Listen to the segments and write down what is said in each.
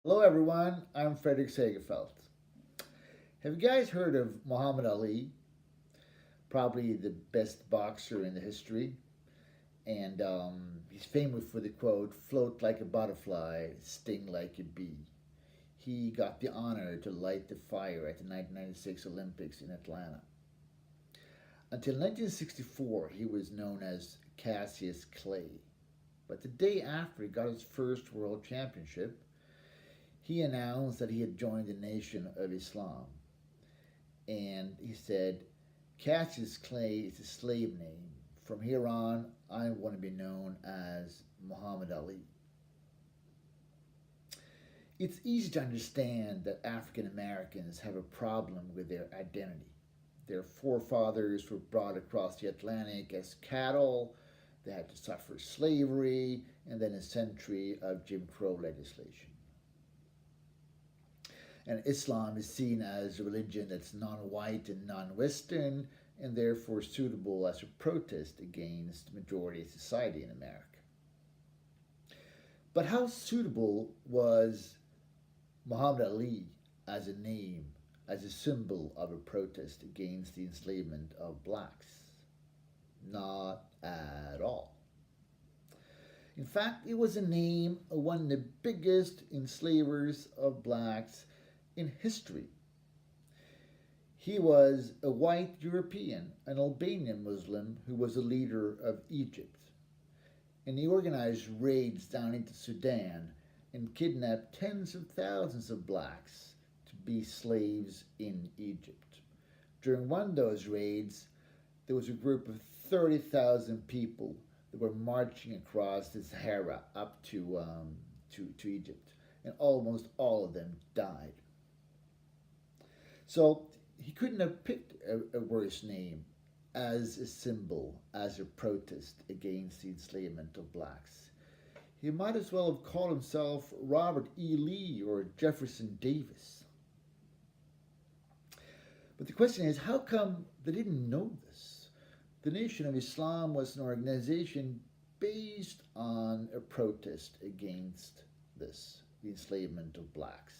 Hello, everyone. I'm Frederick Segerfeld. Have you guys heard of Muhammad Ali? Probably the best boxer in the history. And he's famous for the quote, float like a butterfly, sting like a bee. He got the honor to light the fire at the 1996 Olympics in Atlanta. Until 1964, he was known as Cassius Clay. But the day after he got his first world championship, he announced that he had joined the Nation of Islam. And he said, Cassius Clay is a slave name. From here on, I want to be known as Muhammad Ali. It's easy to understand that African Americans have a problem with their identity. Their forefathers were brought across the Atlantic as cattle, they had to suffer slavery, and then a century of Jim Crow legislation. And Islam is seen as a religion that's non-white and non-Western, and therefore suitable as a protest against the majority of society in America. But how suitable was Muhammad Ali as a name, as a symbol of a protest against the enslavement of blacks? Not at all. In fact, it was a name of one of the biggest enslavers of blacks in history. He was a white European, an Albanian Muslim who was a leader of Egypt. And he organized raids down into Sudan and kidnapped tens of thousands of blacks to be slaves in Egypt. During one of those raids, there was a group of 30,000 people that were marching across the Sahara up to Egypt, and almost all of them died. So he couldn't have picked a worse name as a symbol, as a protest against the enslavement of blacks. He might as well have called himself Robert E. Lee or Jefferson Davis. But the question is, how come they didn't know this? The Nation of Islam was an organization based on a protest against this, the enslavement of blacks.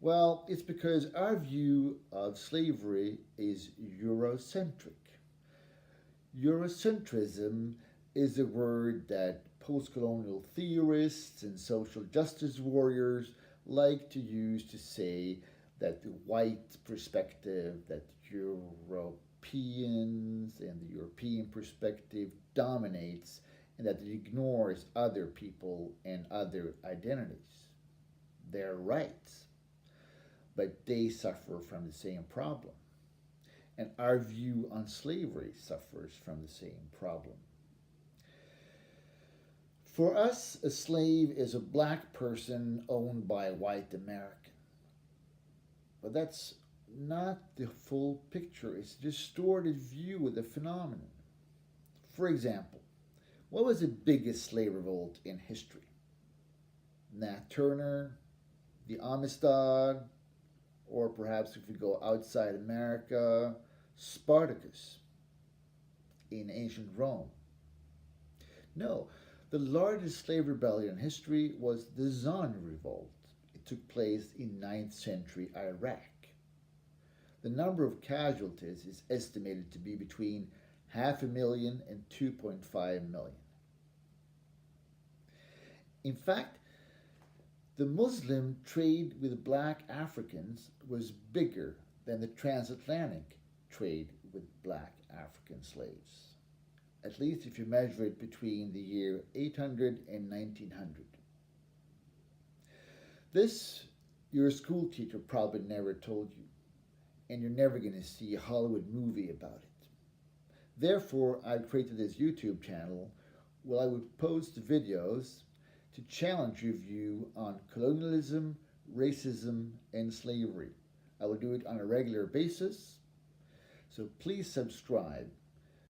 Well, it's because our view of slavery is Eurocentric. Eurocentrism is a word that post-colonial theorists and social justice warriors like to use to say that the white perspective, that Europeans and the European perspective dominates, and that it ignores other people and other identities. They're right, but they suffer from the same problem. And our view on slavery suffers from the same problem. For us, a slave is a black person owned by a white American. But that's not the full picture. It's a distorted view of the phenomenon. For example, what was the biggest slave revolt in history? Nat Turner, the Amistad, or perhaps if we go outside America, Spartacus in ancient Rome. No, the largest slave rebellion in history was the Zan Revolt. It took place in 9th century Iraq. The number of casualties is estimated to be between 500,000 and 2.5 million. In fact, the Muslim trade with black Africans was bigger than the transatlantic trade with black African slaves, at least if you measure it between the year 800 and 1900. This, your school teacher probably never told you, and you're never going to see a Hollywood movie about it. Therefore, I created this YouTube channel where I would post videos to challenge your view on colonialism, racism, and slavery. I will do it on a regular basis, so please subscribe